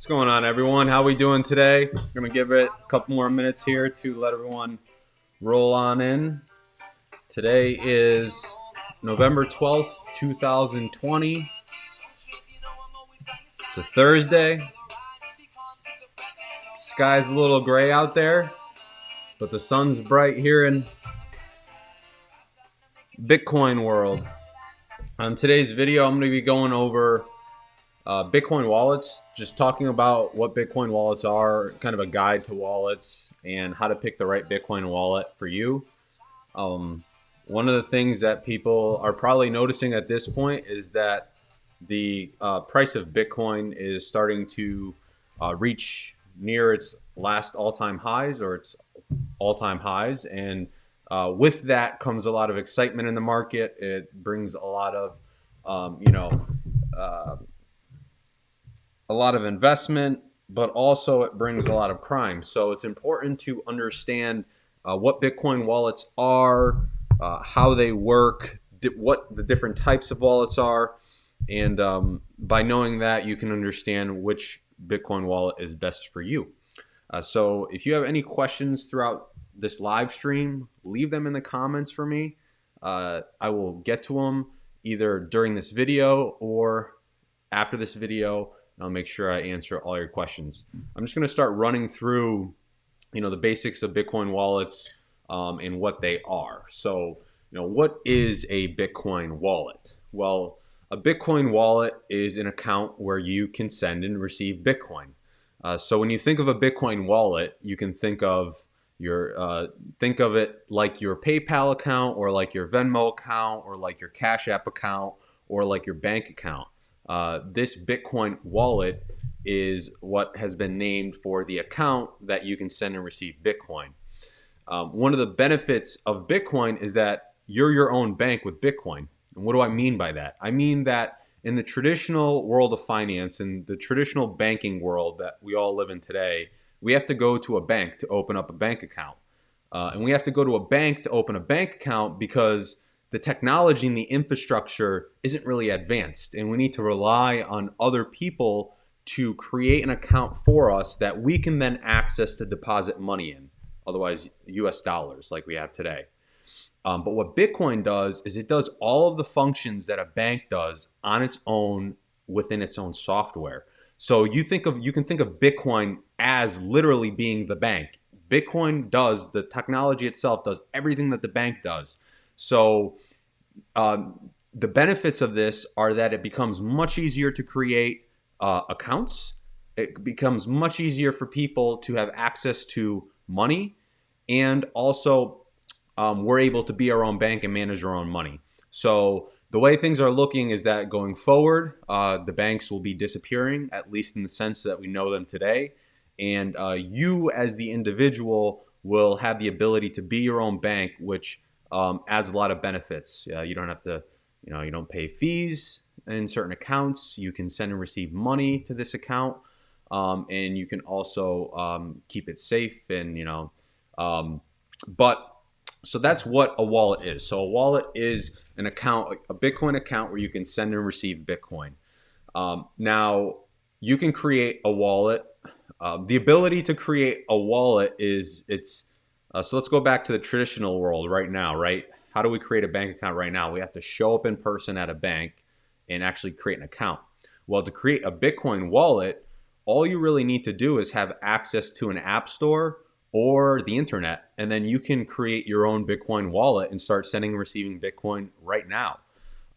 going on, everyone? How we doing today? I'm gonna give it a couple more minutes here to let everyone roll on in. Today is November 12th, 2020. It's a Thursday. Sky's a little gray out there, but the sun's bright here in Bitcoin world. On today's video, I'm going to be going over Bitcoin wallets, just talking about what Bitcoin wallets are, kind of a guide to wallets, and how to pick the right Bitcoin wallet for you. One of the things that people are probably noticing at this point is that the price of Bitcoin is starting to reach near its last all-time highs or its all-time highs, and with that comes a lot of excitement in the market. It brings a lot of a lot of investment, but also it brings a lot of crime. So it's important to understand what Bitcoin wallets are, how they work, what the different types of wallets are, and by knowing that, you can understand which Bitcoin wallet is best for you. So if you have any questions throughout this live stream, leave them in the comments for me. I will get to them either during this video or after this video. I'll make sure I answer all your questions. I'm just going to start running through, the basics of Bitcoin wallets and what they are. So, what is a Bitcoin wallet? Well, a Bitcoin wallet is an account where you can send and receive Bitcoin. So when you think of a Bitcoin wallet, you can think of it like your PayPal account, or like your Venmo account, or like your Cash App account, or like your bank account. This Bitcoin wallet is what has been named for the account that you can send and receive Bitcoin. One of the benefits of Bitcoin is that you're your own bank with Bitcoin. And what do I mean by that? I mean that in the traditional world of finance, in the traditional banking world that we all live in today, we have to go to a bank to open up a bank account. And we have to go to a bank to open a bank account because the technology and the infrastructure isn't really advanced, and we need to rely on other people to create an account for us that we can then access to deposit money in, otherwise US dollars like we have today. But what Bitcoin does is it does all of the functions that a bank does on its own within its own software. So you can think of Bitcoin as literally being the bank. Bitcoin does, the technology itself does everything that the bank does. So the benefits of this are that it becomes much easier to create accounts. It becomes much easier for people to have access to money, and also we're able to be our own bank and manage our own money. So the way things are looking is that going forward, the banks will be disappearing, at least in the sense that we know them today. And you as the individual will have the ability to be your own bank, which adds a lot of benefits. You don't have to, you don't pay fees in certain accounts. You can send and receive money to this account, and you can also keep it safe. And so that's what a wallet is. So a wallet is an account, a Bitcoin account where you can send and receive Bitcoin. Now you can create a wallet. The ability to create a wallet so let's go back to the traditional world right now, right? How do we create a bank account right now? We have to show up in person at a bank and actually create an account. Well, to create a Bitcoin wallet, all you really need to do is have access to an app store or the internet, and then you can create your own Bitcoin wallet and start sending and receiving Bitcoin right now.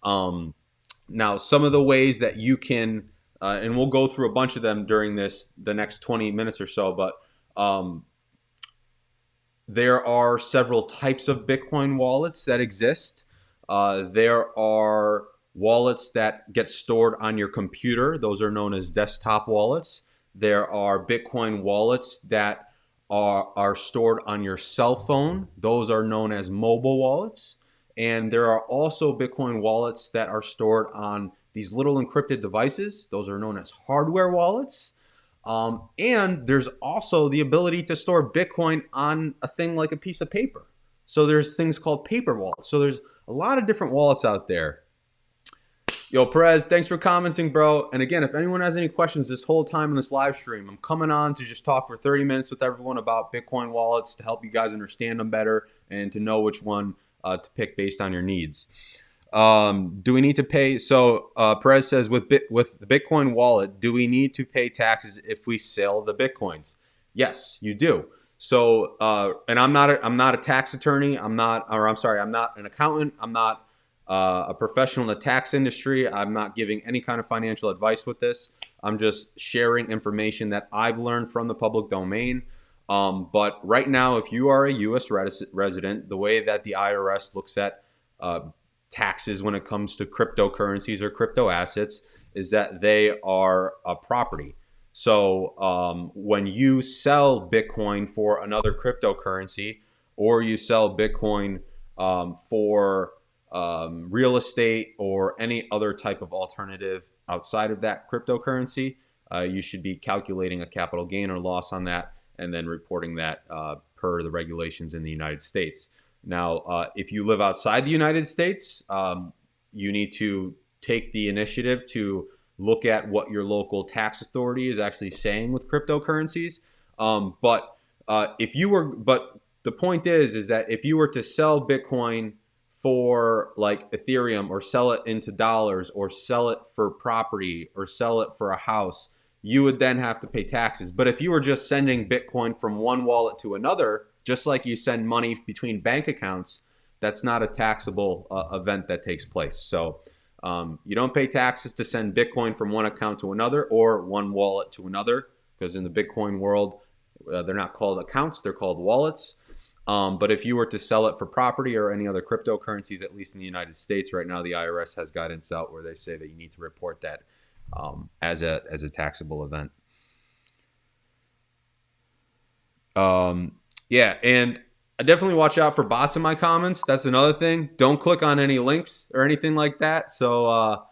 Now, some of the ways that you can, and we'll go through a bunch of them during the next 20 minutes or so, but there are several types of Bitcoin wallets that exist. There are wallets that get stored on your computer. Those are known as desktop wallets. There are Bitcoin wallets that are stored on your cell phone. Those are known as mobile wallets. And there are also Bitcoin wallets that are stored on these little encrypted devices. Those are known as hardware wallets. And there's also the ability to store Bitcoin on a thing like a piece of paper. So there's things called paper wallets. So there's a lot of different wallets out there. Yo, Perez, thanks for commenting, bro. And again, if anyone has any questions this whole time in this live stream, I'm coming on to just talk for 30 minutes with everyone about Bitcoin wallets to help you guys understand them better and to know which one to pick based on your needs. Do we need to pay? So Perez says with the Bitcoin wallet, do we need to pay taxes if we sell the Bitcoins? Yes, you do. So and I'm not a tax attorney. I'm not an accountant. I'm not a professional in the tax industry. I'm not giving any kind of financial advice with this. I'm just sharing information that I've learned from the public domain. But right now, if you are a U.S. resident, the way that the IRS looks at taxes when it comes to cryptocurrencies or crypto assets is that they are a property. So when you sell Bitcoin for another cryptocurrency, or you sell Bitcoin for real estate or any other type of alternative outside of that cryptocurrency, you should be calculating a capital gain or loss on that and then reporting that per the regulations in the United States. Now, if you live outside the United States, you need to take the initiative to look at what your local tax authority is actually saying with cryptocurrencies. But the point is that if you were to sell Bitcoin for like Ethereum, or sell it into dollars, or sell it for property, or sell it for a house, you would then have to pay taxes. But if you were just sending Bitcoin from one wallet to another, just like you send money between bank accounts, that's not a taxable event that takes place. So you don't pay taxes to send Bitcoin from one account to another or one wallet to another, because in the Bitcoin world, they're not called accounts, they're called wallets. But if you were to sell it for property or any other cryptocurrencies, at least in the United States right now, the IRS has guidance out where they say that you need to report that as a taxable event. Yeah, and I definitely watch out for bots in my comments. That's another thing. Don't click on any links or anything like that. So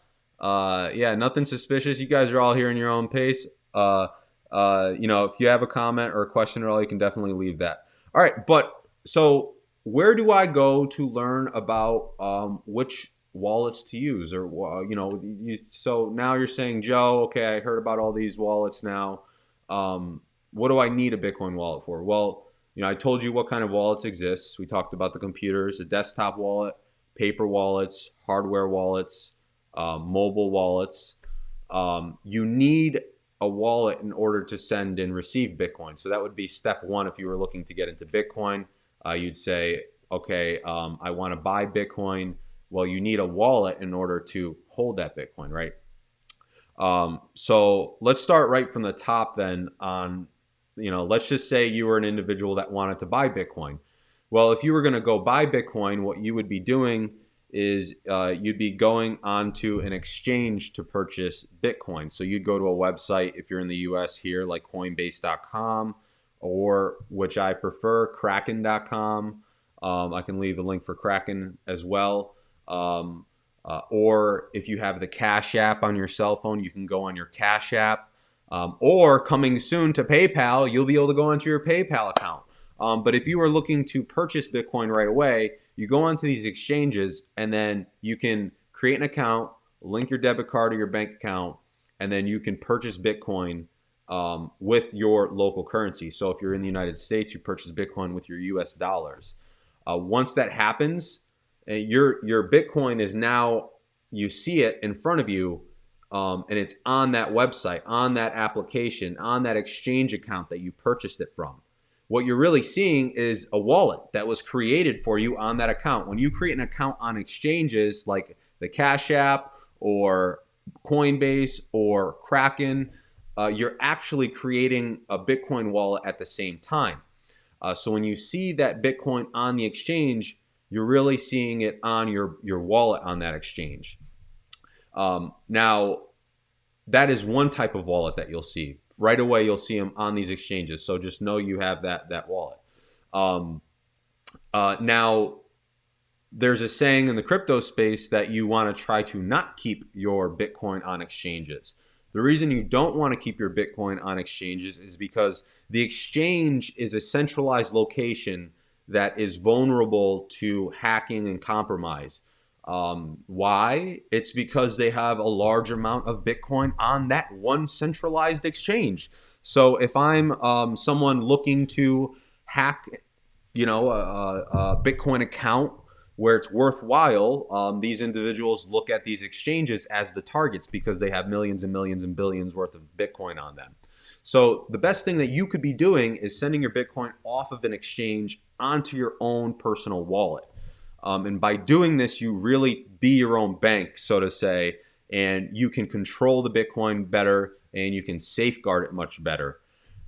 yeah, nothing suspicious. You guys are all here in your own pace. If you have a comment or a question at all, you can definitely leave that. All right, but so where do I go to learn about which wallets to use? Or so now you're saying, Joe, okay, I heard about all these wallets now. What do I need a Bitcoin wallet for? Well, I told you what kind of wallets exist. We talked about the computers, a desktop wallet, paper wallets, hardware wallets, mobile wallets. You need a wallet in order to send and receive Bitcoin. So that would be step one. If you were looking to get into Bitcoin, you'd say, okay, I want to buy Bitcoin. Well, you need a wallet in order to hold that Bitcoin, right? So let's start right from the top then on, let's just say you were an individual that wanted to buy Bitcoin. Well, if you were going to go buy Bitcoin, what you would be doing is you'd be going onto an exchange to purchase Bitcoin. So you'd go to a website, if you're in the US here, like Coinbase.com, or which I prefer, Kraken.com. I can leave a link for Kraken as well. Or if you have the Cash App on your cell phone, you can go on your Cash App. Or coming soon to PayPal, you'll be able to go onto your PayPal account. But if you are looking to purchase Bitcoin right away, you go onto these exchanges and then you can create an account, link your debit card to your bank account, and then you can purchase Bitcoin with your local currency. So if you're in the United States, you purchase Bitcoin with your US dollars. Once that happens, your Bitcoin is now, you see it in front of you, and it's on that website, on that application, on that exchange account that you purchased it from. What you're really seeing is a wallet that was created for you on that account. When you create an account on exchanges like the Cash App or Coinbase or Kraken, you're actually creating a Bitcoin wallet at the same time. So when you see that Bitcoin on the exchange, you're really seeing it on your wallet on that exchange. Now, that is one type of wallet that you'll see. Right away, you'll see them on these exchanges. So just know you have that wallet. Now, there's a saying in the crypto space that you want to try to not keep your Bitcoin on exchanges. The reason you don't want to keep your Bitcoin on exchanges is because the exchange is a centralized location that is vulnerable to hacking and compromise. Why? It's because they have a large amount of Bitcoin on that one centralized exchange. So if I'm someone looking to hack, a Bitcoin account where it's worthwhile, these individuals look at these exchanges as the targets because they have millions and millions and billions worth of Bitcoin on them. So the best thing that you could be doing is sending your Bitcoin off of an exchange onto your own personal wallet. And by doing this, you really be your own bank, so to say, and you can control the Bitcoin better and you can safeguard it much better.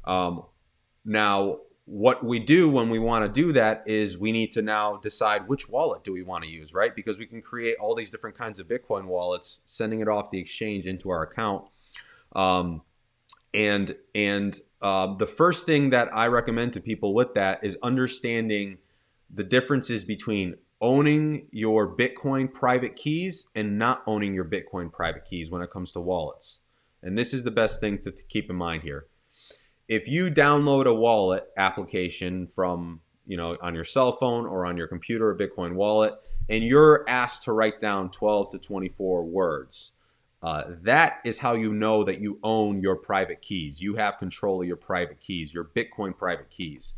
Now, what we do when we want to do that is we need to now decide which wallet do we want to use, right? Because we can create all these different kinds of Bitcoin wallets, sending it off the exchange into our account. The first thing that I recommend to people with that is understanding the differences between owning your Bitcoin private keys and not owning your Bitcoin private keys when it comes to wallets. And this is the best thing to keep in mind here. If you download a wallet application from, on your cell phone or on your computer, a Bitcoin wallet, and you're asked to write down 12 to 24 words, that is how you know that you own your private keys. You have control of your private keys, your Bitcoin private keys.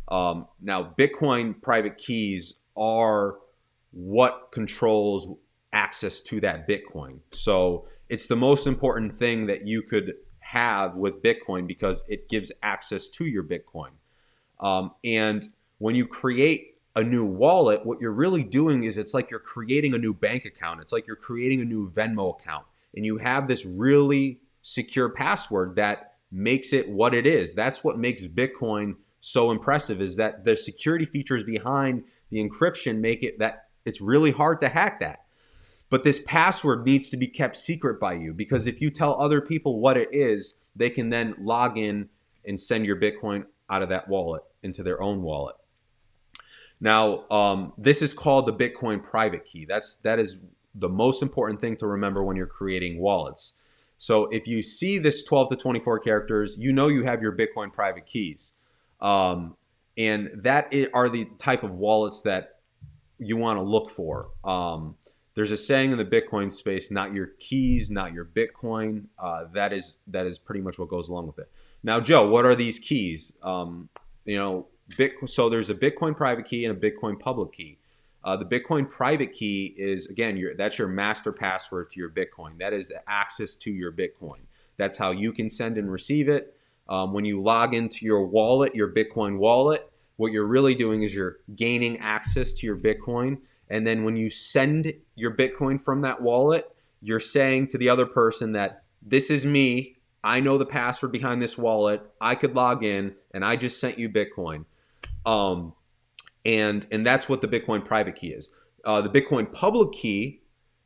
Now, Bitcoin private keys are what controls access to that Bitcoin. So it's the most important thing that you could have with Bitcoin because it gives access to your Bitcoin. And when you create a new wallet, what you're really doing is it's like you're creating a new bank account. It's like you're creating a new Venmo account. And you have this really secure password that makes it what it is. That's what makes Bitcoin so impressive, is that the security features behind the encryption make it that it's really hard to hack that. But this password needs to be kept secret by you, because if you tell other people what it is, they can then log in and send your Bitcoin out of that wallet into their own wallet. Now, this is called the Bitcoin private key. That is the most important thing to remember when you're creating wallets. So if you see this 12 to 24 characters, you know you have your Bitcoin private keys. And that are the type of wallets that you want to look for. There's a saying in the Bitcoin space: not your keys, not your Bitcoin. That is pretty much what goes along with it. Now, Joe, what are these keys? So there's a Bitcoin private key and a Bitcoin public key. The Bitcoin private key is, again, that's your master password to your Bitcoin. That is the access to your Bitcoin. That's how you can send and receive it. When you log into your wallet, your Bitcoin wallet, what you're really doing is you're gaining access to your Bitcoin. And then when you send your Bitcoin from that wallet, you're saying to the other person that this is me. I know the password behind this wallet. I could log in, and I just sent you Bitcoin. And that's what the Bitcoin private key is. The Bitcoin public key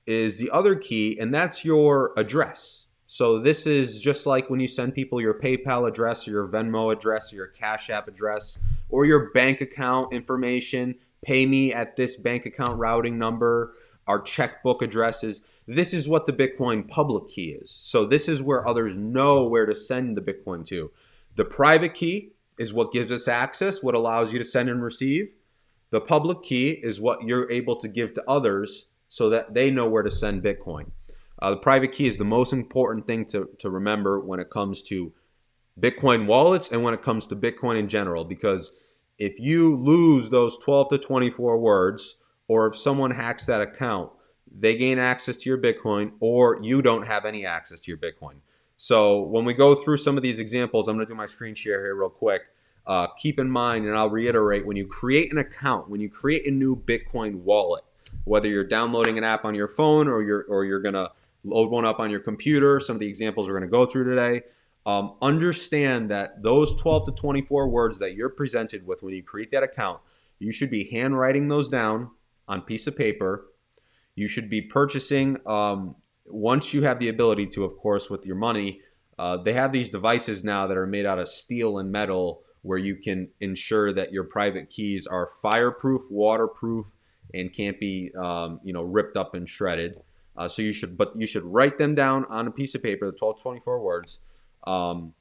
is the other key, and that's your address. So this is just like when you send people your PayPal address or your Venmo address or your Cash App address or your bank account information. Pay me at this bank account routing number, our checkbook addresses. This is what the Bitcoin public key is. So this is where others know where to send the Bitcoin to. The private key is what gives us access, what allows you to send and receive. The public key is what you're able to give to others so that they know where to send Bitcoin. The private key is the most important thing to remember when it comes to Bitcoin wallets and when it comes to Bitcoin in general, because if you lose those 12 to 24 words, or if someone hacks that account, they gain access to your Bitcoin, or you don't have any access to your Bitcoin. So when we go through some of these examples, I'm going to do my screen share here real quick. Keep in mind, and I'll reiterate, when you create an account, when you create a new Bitcoin wallet, whether you're downloading an app on your phone or you're going to load one up on your computer, some of the examples we're going to go through today, understand that those 12 to 24 words that you're presented with when you create that account, you should be handwriting those down on a piece of paper. You should be purchasing, once you have the ability to, of course, with your money, they have these devices now that are made out of steel and metal where you can ensure that your private keys are fireproof, waterproof, and can't be ripped up and shredded. So you should write them down on a piece of paper, the 12 to 24 words, and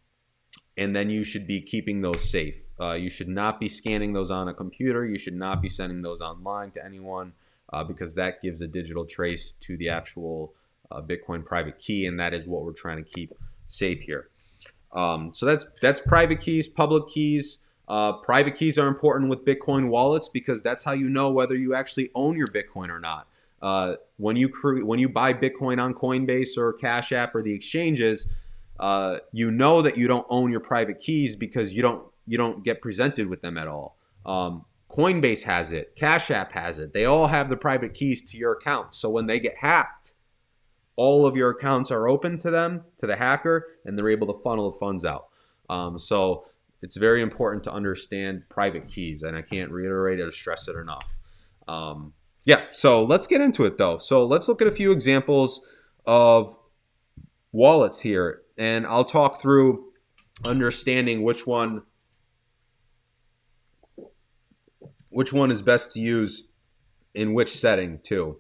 then you should be keeping those safe. You should not be scanning those on a computer. You should not be sending those online to anyone. because that gives a digital trace to the actual Bitcoin private key, and that is what we're trying to keep safe here. So that's private keys, public keys. Private keys are important with Bitcoin wallets because that's how you know whether you actually own your Bitcoin or not. When you buy Bitcoin on Coinbase or Cash App or the exchanges, you know that you don't own your private keys because you don't get presented with them at all. Coinbase has it, Cash App has it. They all have the private keys to your accounts. So when they get hacked, all of your accounts are open to them, to the hacker, and they're able to funnel the funds out. So it's very important to understand private keys, and I can't reiterate it or stress it enough. Yeah, so let's get into it though. So let's look at a few examples of wallets here, and I'll talk through understanding which one is best to use in which setting too.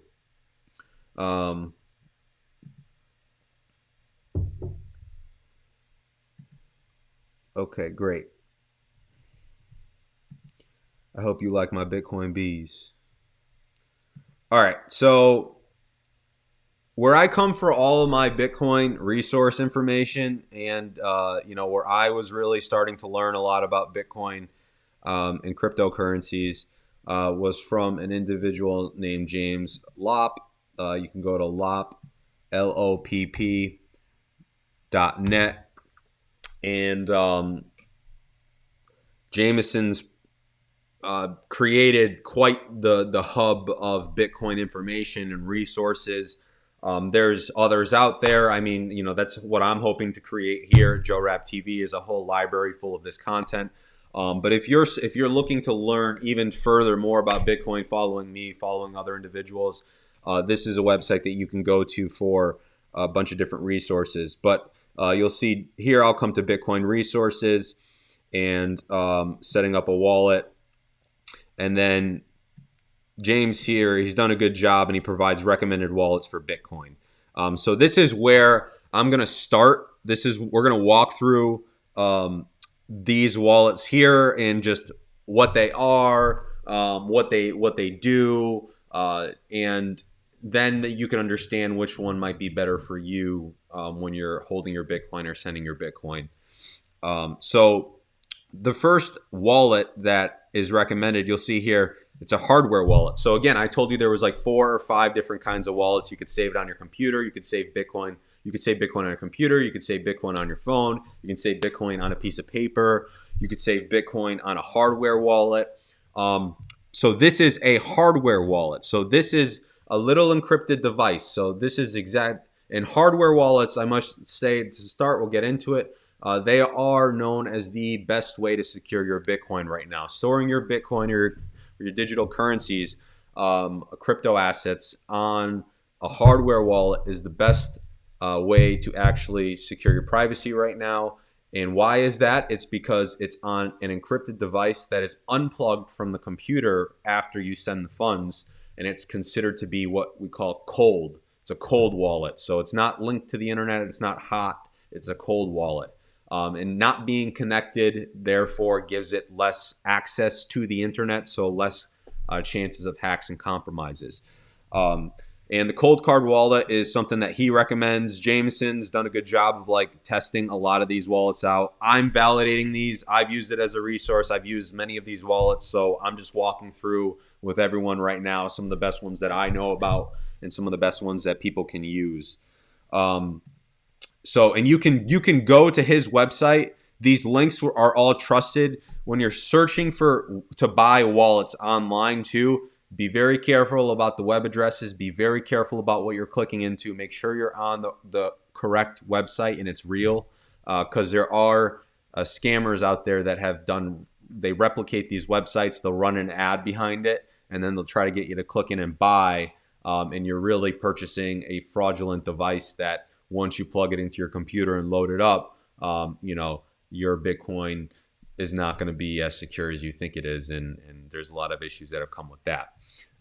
Okay, great. I hope you like my Bitcoin bees. All right, so where I come for all of my Bitcoin resource information, and where I was really starting to learn a lot about Bitcoin and cryptocurrencies, was from an individual named James Lopp. You can go to lopp.net, and Jameson's created quite the hub of Bitcoin information and resources. There's others out there. I mean, that's what I'm hoping to create here. Joe Rap TV is a whole library full of this content. But if you're looking to learn even further more about Bitcoin, following me, following other individuals, this is a website that you can go to for a bunch of different resources. But you'll see here, I'll come to Bitcoin resources and setting up a wallet. And then James here, he's done a good job, and he provides recommended wallets for Bitcoin. So this is where I'm going to start. We're going to walk through these wallets here and just what they are, what they do, and then you can understand which one might be better for you when you're holding your Bitcoin or sending your Bitcoin. So the first wallet that is recommended, you'll see here, it's a hardware wallet. So again, I told you there was like 4 or 5 different kinds of wallets. You could save it on your computer. You could save Bitcoin. You could save Bitcoin on a computer. You could save Bitcoin on your phone. You can save Bitcoin on a piece of paper. You could save Bitcoin on a hardware wallet. So this is a hardware wallet. So this is a little encrypted device. So this is exact. In hardware wallets, I must say to start, we'll get into it. They are known as the best way to secure your Bitcoin right now. Storing your Bitcoin or your digital currencies, crypto assets on a hardware wallet is the best way to actually secure your privacy right now. And why is that? It's because it's on an encrypted device that is unplugged from the computer after you send the funds, and it's considered to be what we call cold. It's a cold wallet. So it's not linked to the internet. It's not hot. It's a cold wallet. And not being connected, therefore, gives it less access to the internet, so less chances of hacks and compromises. And the cold card wallet is something that he recommends. Jameson's done a good job of like testing a lot of these wallets out. I'm validating these. I've used it as a resource. I've used many of these wallets, so I'm just walking through with everyone right now some of the best ones that I know about and some of the best ones that people can use. So, and you can go to his website. These links are all trusted. When you're searching to buy wallets online too, be very careful about the web addresses. Be very careful about what you're clicking into. Make sure you're on the correct website and it's real, because there are scammers out there that they replicate these websites. They'll run an ad behind it, and then they'll try to get you to click in and buy, and you're really purchasing a fraudulent device that once you plug it into your computer and load it up, your Bitcoin is not going to be as secure as you think it is, and there's a lot of issues that have come with that.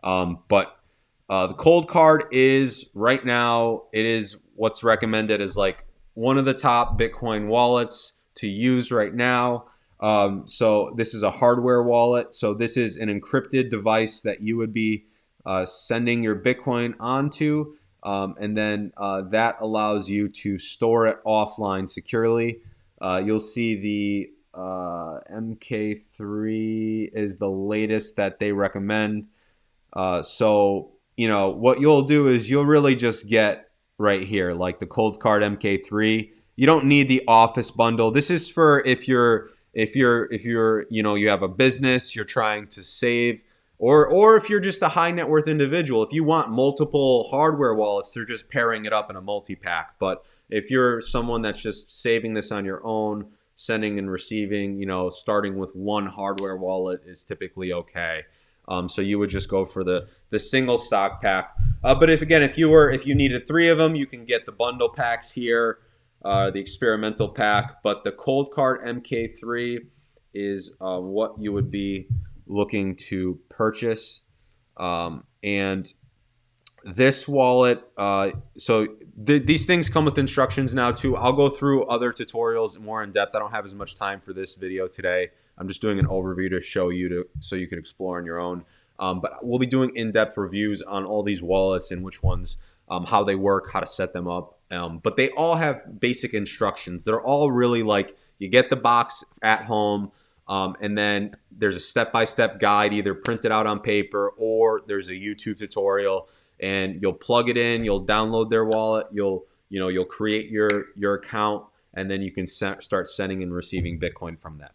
But the cold card is right now, it is what's recommended as like one of the top Bitcoin wallets to use right now. So this is a hardware wallet. So this is an encrypted device that you would be sending your Bitcoin onto, and then that allows you to store it offline securely. You'll see the MK3 is the latest that they recommend. So, what you'll do is you'll really just get right here, like the Coldcard MK3. You don't need the Office bundle. This is for if you're, you have a business, you're trying to save, or if you're just a high net worth individual. If you want multiple hardware wallets, they're just pairing it up in a multi-pack. But if you're someone that's just saving this on your own, sending and receiving, starting with one hardware wallet is typically okay. So you would just go for the single stock pack. But if you needed three of them, you can get the bundle packs here, the experimental pack. But the Coldcard MK3 is what you would be looking to purchase. And this wallet, these things come with instructions now too. I'll go through other tutorials more in depth. I don't have as much time for this video today. I'm just doing an overview to show you so you can explore on your own. But we'll be doing in-depth reviews on all these wallets and which ones, how they work, how to set them up. But they all have basic instructions. They're all really like, you get the box at home, and then there's a step-by-step guide either printed out on paper or there's a YouTube tutorial. And you'll plug it in, you'll download their wallet, you'll create your account, and then you can start sending and receiving Bitcoin from that.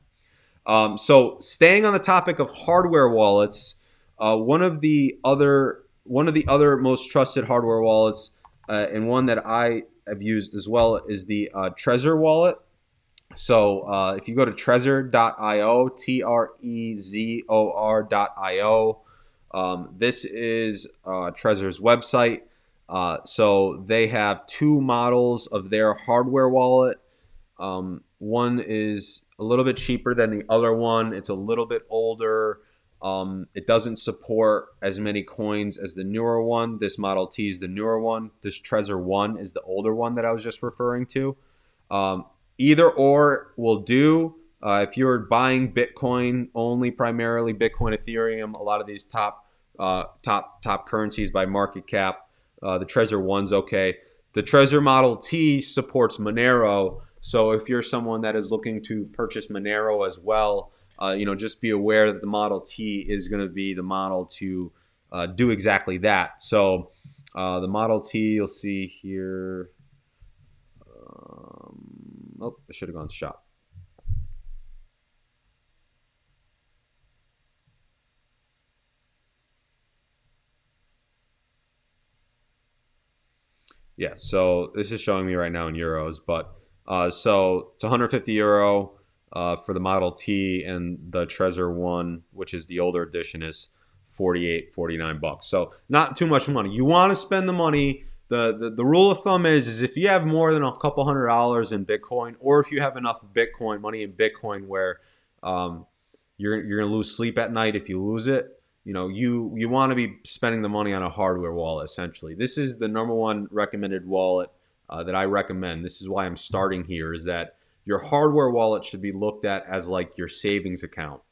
So staying on the topic of hardware wallets, one of the other most trusted hardware wallets, and one that I have used as well, is the Trezor wallet. So if you go to trezor.io, trezor.io, this is Trezor's website. So they have two models of their hardware wallet. One is a little bit cheaper than the other one. It's a little bit older. It doesn't support as many coins as the newer one. This Model T is the newer one. This Trezor 1 is the older one that I was just referring to. Either or will do. If you're buying Bitcoin only, primarily Bitcoin, Ethereum, a lot of these top currencies by market cap, the Trezor 1's okay. The Trezor Model T supports Monero, so if you're someone that is looking to purchase Monero as well, just be aware that the Model T is going to be the model to do exactly that. So the Model T, you'll see here. I should have gone to shop. Yeah, so this is showing me right now in euros, but so it's 150 euro for the Model T, and the Trezor 1, which is the older edition, is 49 bucks. So not too much money. You want to spend the money. The rule of thumb is if you have more than a couple $100 in Bitcoin, or if you have enough money in Bitcoin where you're gonna lose sleep at night if you lose it. You want to be spending the money on a hardware wallet, essentially. This is the number one recommended wallet that I recommend. This is why I'm starting here, is that your hardware wallet should be looked at as like your savings account.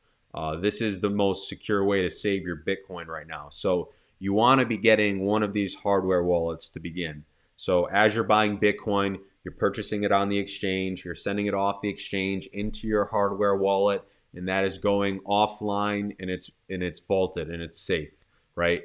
This is the most secure way to save your Bitcoin right now. So you want to be getting one of these hardware wallets to begin. So as you're buying Bitcoin, you're purchasing it on the exchange, you're sending it off the exchange into your hardware wallet, and that is going offline, and it's vaulted and it's safe, right?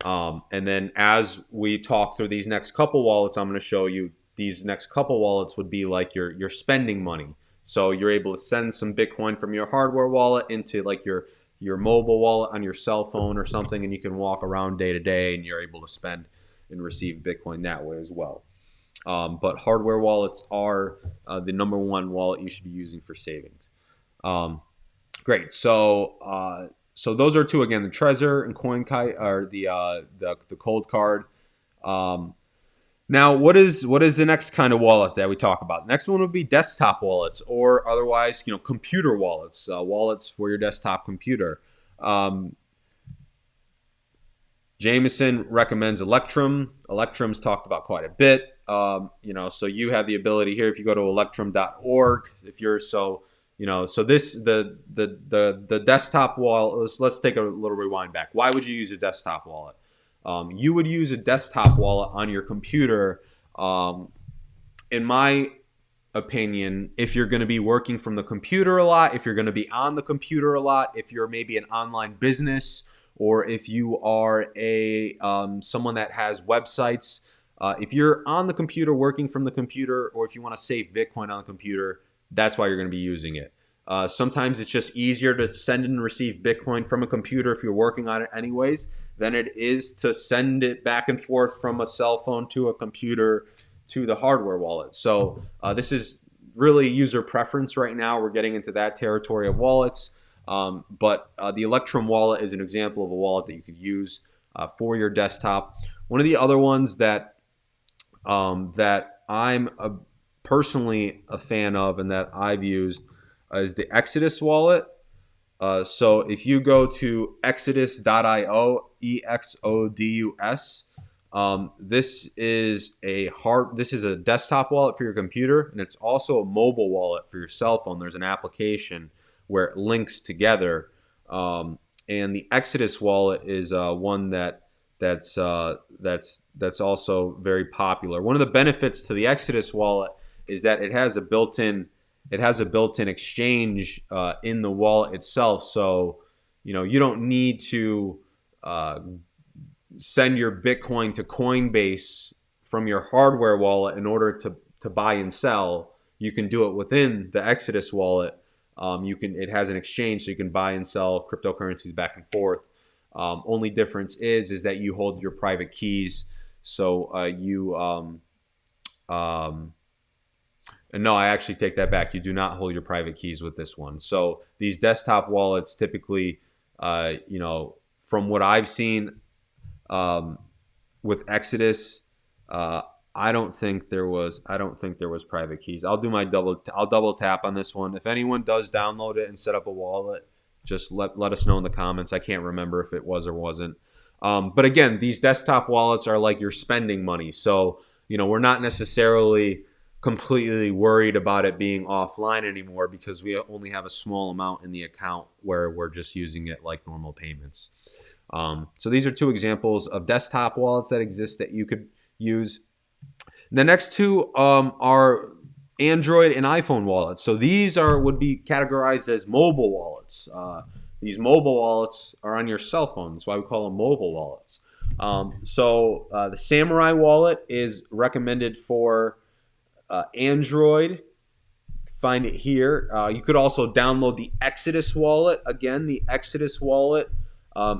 And then as we talk through these next couple wallets, I'm going to show you these next couple wallets would be like your spending money. So you're able to send some Bitcoin from your hardware wallet into like your mobile wallet on your cell phone or something, and you can walk around day to day, and you're able to spend and receive Bitcoin that way as well. But hardware wallets are the number one wallet you should be using for savings. Great. So those are two again: the Trezor and CoinKite, are the Coldcard. Now, what is the next kind of wallet that we talk about? Next one would be desktop wallets, or otherwise, computer wallets, wallets for your desktop computer. Jameson recommends Electrum. Electrum's talked about quite a bit. So you have the ability here if you go to electrum.org. If you're so this the desktop wallet. Let's take a little rewind back. Why would you use a desktop wallet? You would use a desktop wallet on your computer, in my opinion, if you're going to be working from the computer a lot, if you're going to be on the computer a lot, if you're maybe an online business, or if you are a someone that has websites. If you're on the computer working from the computer, or if you want to save Bitcoin on the computer, that's why you're going to be using it. Sometimes it's just easier to send and receive Bitcoin from a computer if you're working on it anyways than it is to send it back and forth from a cell phone to a computer to the hardware wallet. So this is really user preference right now. We're getting into that territory of wallets. But the Electrum wallet is an example of a wallet that you could use for your desktop. One of the other ones that that I'm personally a fan of and that I've used is the Exodus wallet. So if you go to exodus.io, EXODUS, this is a desktop wallet for your computer, and it's also a mobile wallet for your cell phone. There's an application where it links together, and the Exodus wallet is one that's also very popular. One of the benefits to the Exodus wallet is that it has a built-in exchange in the wallet itself. So you don't need to send your Bitcoin to Coinbase from your hardware wallet in order to buy and sell. You can do it within the Exodus wallet. It has an exchange, so you can buy and sell cryptocurrencies back and forth. Only difference is that you hold your private keys. So no, I actually take that back. You do not hold your private keys with this one. So these desktop wallets typically, from what I've seen with Exodus, I don't think there was private keys. I'll double tap on this one. If anyone does download it and set up a wallet, just let us know in the comments. I can't remember if it was or wasn't. But again, these desktop wallets are like you're spending money. So we're not necessarily completely worried about it being offline anymore because we only have a small amount in the account where we're just using it like normal payments. So these are two examples of desktop wallets that exist that you could use. The next two are Android and iPhone wallets. So these would be categorized as mobile wallets. These mobile wallets are on your cell phone. That's why we call them mobile wallets. So the Samurai wallet is recommended for Android. Find it here. You could also download the Exodus wallet. Again, the Exodus wallet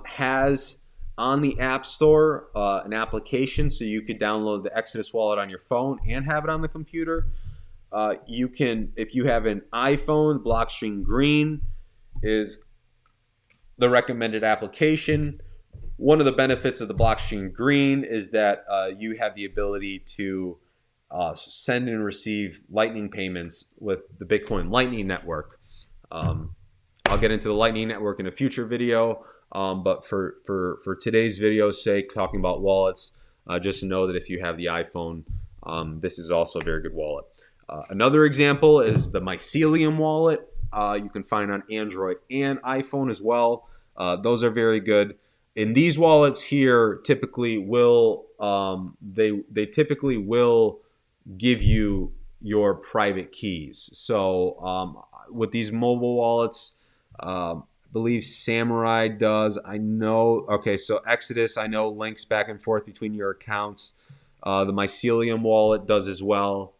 has on the App Store an application, so you could download the Exodus wallet on your phone and have it on the computer. You can, if you have an iPhone, Blockstream Green is the recommended application. One of the benefits of the Blockstream Green is that you have the ability to send and receive Lightning payments with the Bitcoin Lightning Network. I'll get into the Lightning Network in a future video, but for today's video's sake, talking about wallets, just know that if you have the iPhone, this is also a very good wallet. Another example is the Mycelium wallet. You can find on Android and iPhone as well. Those are very good. In these wallets here, typically will they typically will give you your private keys. So with these mobile wallets, I believe Samurai does. I know. Okay, so Exodus, I know, links back and forth between your accounts. The Mycelium wallet does as well.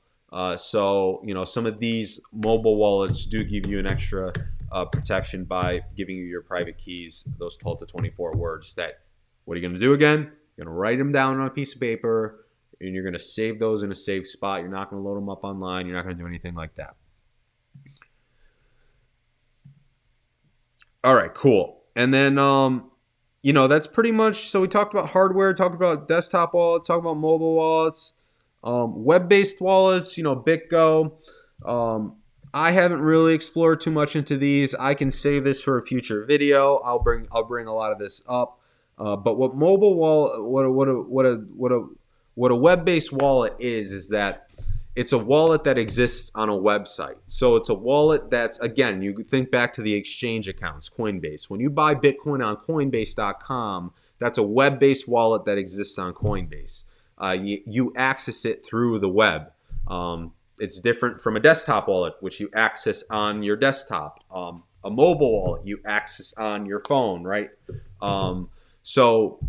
So some of these mobile wallets do give you an extra protection by giving you your private keys, those 12 to 24 words. What are you going to do again? You're going to write them down on a piece of paper, and you're going to save those in a safe spot. You're not going to load them up online. You're not going to do anything like that. All right, cool. And then that's pretty much. So we talked about hardware, talked about desktop wallets, talked about mobile wallets. Web-based wallets, BitGo. I haven't really explored too much into these. I can save this for a future video. I'll bring a lot of this up. But what mobile wallet, what a web-based wallet is that it's a wallet that exists on a website. So it's a wallet that's, again, you think back to the exchange accounts, Coinbase. When you buy Bitcoin on Coinbase.com, That's a web-based wallet that exists on Coinbase. You access it through the web. It's different from a desktop wallet, which you access on your desktop. A mobile wallet you access on your phone, right? So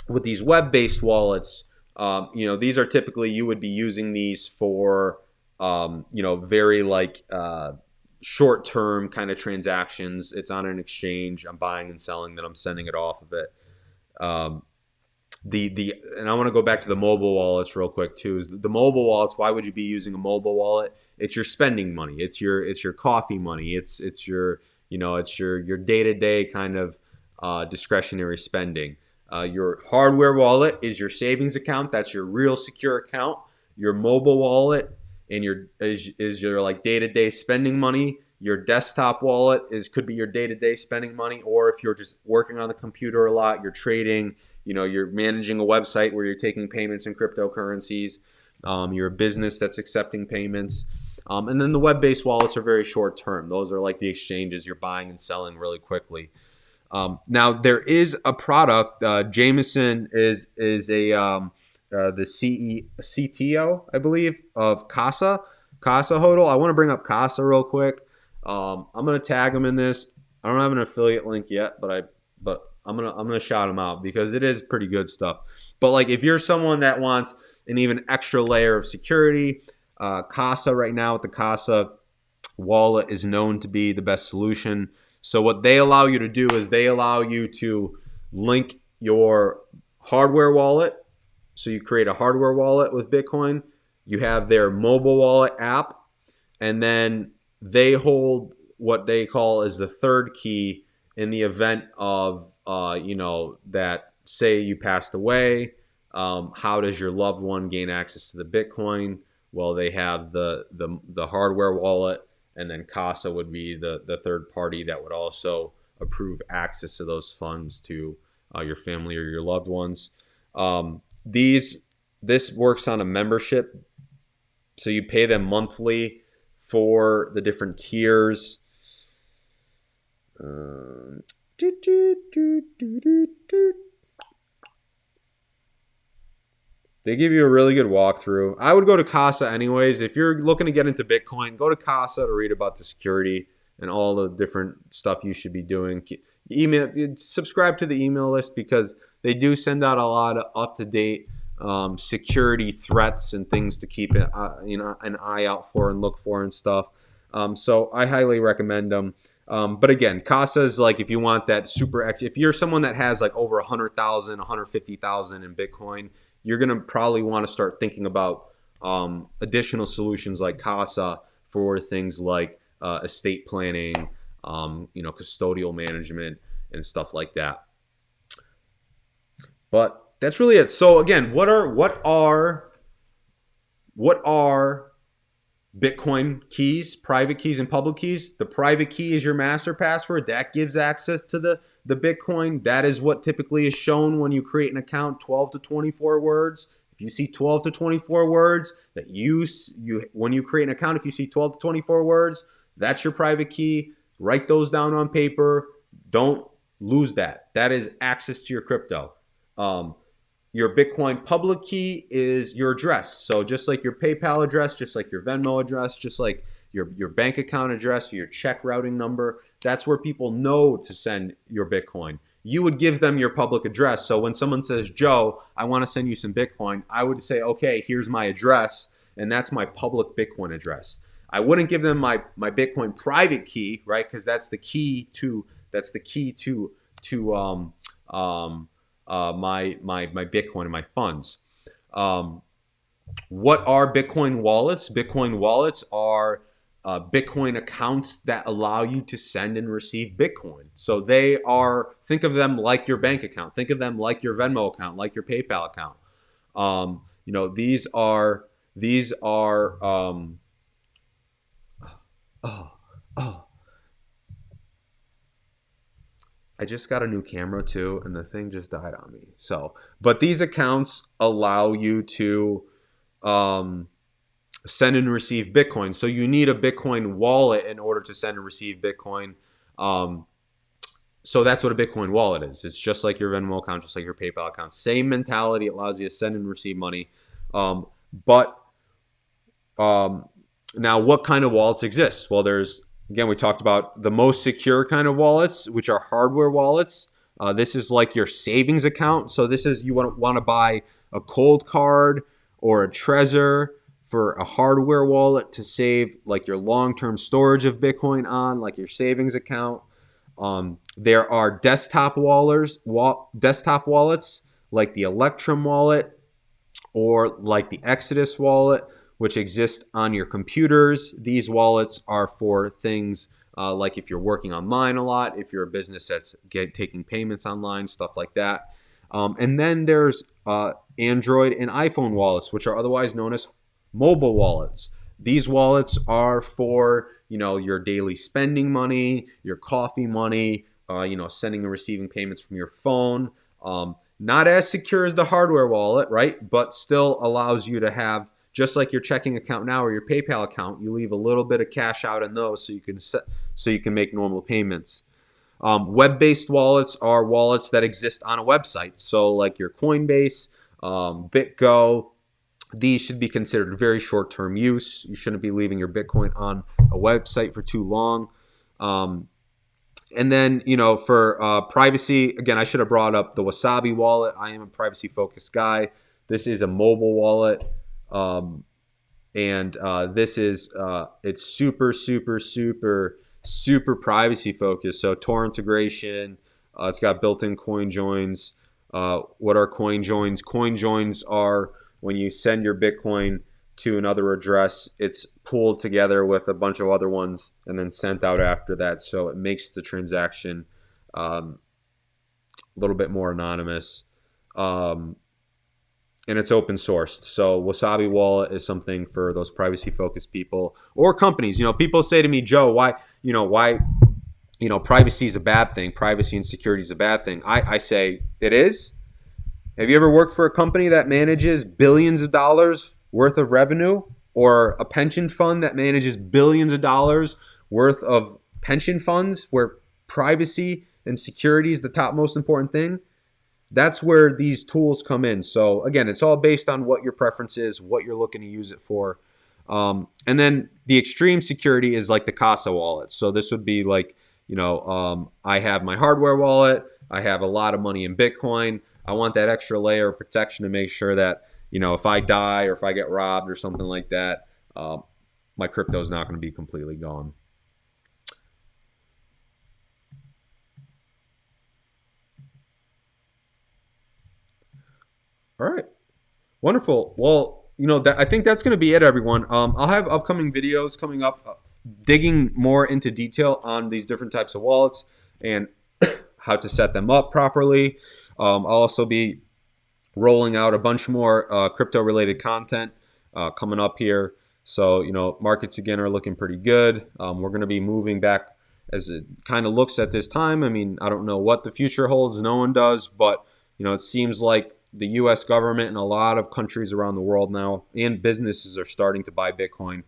with these web-based wallets, these are typically, you would be using these for, very like short-term kind of transactions. It's on an exchange. I'm buying and selling, then I'm sending it off of it. Um, and I want to go back to the mobile wallets real quick too. Is the mobile wallets? Why would you be using a mobile wallet? It's your spending money. It's your coffee money. It's your your day-to-day kind of discretionary spending. Your hardware wallet is your savings account. That's your real secure account. Your mobile wallet and is your like day-to-day spending money. Your desktop wallet could be your day-to-day spending money, or if you're just working on the computer a lot, you're trading. You're managing a website where you're taking payments in cryptocurrencies. You're a business that's accepting payments. And then the web-based wallets are very short-term. Those are like the exchanges. You're buying and selling really quickly. Now there is a product. Jameson is the CTO, I believe, of Casa Hodl. I want to bring up Casa real quick. I'm gonna tag him in this. I don't have an affiliate link yet, but I'm gonna shout him out because it is pretty good stuff. But like, if you're someone that wants an even extra layer of security, Casa right now with the Casa wallet is known to be the best solution. So what they allow you to do is they allow you to link your hardware wallet. So you create a hardware wallet with Bitcoin. You have their mobile wallet app, and then they hold what they call as the third key in the event of that, say you passed away. How does your loved one gain access to the Bitcoin? Well, they have the hardware wallet, and then Casa would be the third party that would also approve access to those funds to your family or your loved ones. This works on a membership, so you pay them monthly for the different tiers. They give you a really good walkthrough. I would go to Casa anyways. If you're looking to get into Bitcoin, go to Casa to read about the security and all the different stuff you should be doing. Subscribe to the email list because they do send out a lot of up-to-date security threats and things to keep an eye out for and look for and stuff. So I highly recommend them. But again, Casa is like, if you want that super extra, if you're someone that has like over 100,000, 150,000 in Bitcoin, you're going to probably want to start thinking about additional solutions like Casa for things like estate planning, custodial management and stuff like that. But that's really it. So again, what are Bitcoin keys, private keys and public keys? The private key is your master password. That gives access to the Bitcoin. That is what typically is shown when you create an account, 12 to 24 words. If you see 12 to 24 words, that when you create an account, if you see 12 to 24 words, that's your private key. Write those down on paper. Don't lose that. That is access to your crypto. Your Bitcoin public key is your address. So just like your PayPal address, just like your Venmo address, just like your bank account address, your check routing number, that's where people know to send your Bitcoin. You would give them your public address. So when someone says, Joe, I want to send you some Bitcoin, I would say, okay, here's my address, and that's my public Bitcoin address. I wouldn't give them my Bitcoin private key, right? Because that's the key to my Bitcoin and my funds. What are Bitcoin wallets? Bitcoin wallets are Bitcoin accounts that allow you to send and receive Bitcoin. So think of them like your bank account. Think of them like your Venmo account, like your PayPal account. These are I just got a new camera too, and the thing just died on me. But these accounts allow you to send and receive Bitcoin. So you need a Bitcoin wallet in order to send and receive Bitcoin. So that's what a Bitcoin wallet is. It's just like your Venmo account, just like your PayPal account. Same mentality. It allows you to send and receive money. But now, what kind of wallets exist? Well, there's, again, we talked about the most secure kind of wallets, which are hardware wallets. This is like your savings account. So this is, you want to buy a cold card or a Trezor for a hardware wallet to save like your long-term storage of Bitcoin on, like your savings account. There are desktop wallets like the Electrum wallet or like the Exodus wallet, which exist on your computers. These wallets are for things like if you're working online a lot, if you're a business that's taking payments online, stuff like that. And then there's Android and iPhone wallets, which are otherwise known as mobile wallets. These wallets are for, your daily spending money, your coffee money, sending and receiving payments from your phone. Not as secure as the hardware wallet, right? But still allows you to have, just like your checking account now or your PayPal account, you leave a little bit of cash out in those so you can make normal payments. Web-based wallets are wallets that exist on a website. So like your Coinbase, BitGo, these should be considered very short-term use. You shouldn't be leaving your Bitcoin on a website for too long. And then, for privacy, again, I should have brought up the Wasabi wallet. I am a privacy-focused guy. This is a mobile wallet. And this is, it's super, super, super, super privacy-focused. So Tor integration, it's got built-in coin joins. What are coin joins? Coin joins are when you send your Bitcoin to another address, it's pooled together with a bunch of other ones and then sent out after that. So it makes the transaction a little bit more anonymous. And it's open sourced. So Wasabi Wallet is something for those privacy focused people or companies. People say to me, Joe, why privacy is a bad thing. Privacy and security is a bad thing. I say it is. Have you ever worked for a company that manages billions of dollars worth of revenue, or a pension fund that manages billions of dollars worth of pension funds where privacy and security is the top most important thing? That's where these tools come in. So again, it's all based on what your preference is, what you're looking to use it for. And then the extreme security is like the Casa wallet. So this would be like, I have my hardware wallet. I have a lot of money in Bitcoin. I want that extra layer of protection to make sure that, if I die or if I get robbed or something like that, my crypto is not going to be completely gone. All right. Wonderful. Well, I think that's going to be it, everyone. I'll have upcoming videos coming up, digging more into detail on these different types of wallets and how to set them up properly. I'll also be rolling out a bunch more crypto-related content coming up here. So, markets again are looking pretty good. We're going to be moving back as it kind of looks at this time. I mean, I don't know what the future holds. No one does. But, it seems like the U.S. government and a lot of countries around the world now and businesses are starting to buy Bitcoin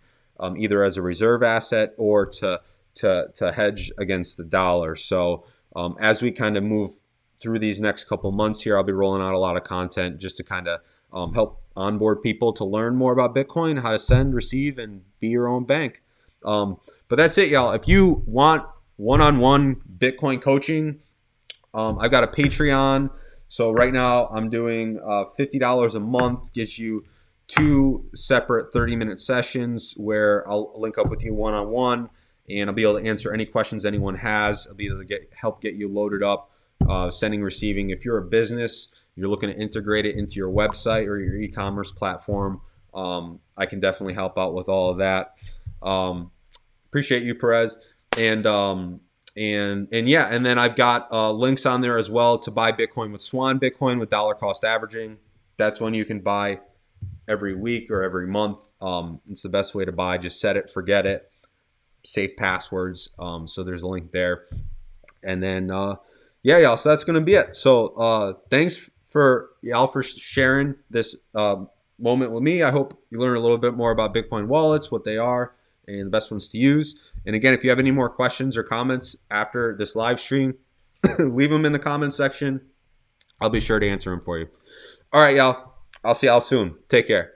either as a reserve asset or to hedge against the dollar. So as we kind of move through these next couple months here, I'll be rolling out a lot of content just to kind of help onboard people to learn more about Bitcoin, how to send, receive, and be your own bank. But that's it, y'all. If you want one-on-one Bitcoin coaching, I've got a Patreon. So right now I'm doing $50 a month, gives you 2 separate 30-minute sessions where I'll link up with you one-on-one, and I'll be able to answer any questions anyone has. I'll be able to help get you loaded up, sending, receiving. If you're a business, you're looking to integrate it into your website or your e-commerce platform, I can definitely help out with all of that. Appreciate you, Perez. And yeah, and then I've got links on there as well to buy Bitcoin with Swan Bitcoin with dollar cost averaging. That's when you can buy every week or every month. It's the best way to buy. Just set it, forget it, safe passwords. So there's a link there. And then yeah, y'all. So that's gonna be it. So thanks for y'all for sharing this moment with me. I hope you learn a little bit more about Bitcoin wallets, what they are, and the best ones to use. And again, if you have any more questions or comments after this live stream, leave them in the comments section. I'll be sure to answer them for you. All right, y'all. I'll see y'all soon. Take care.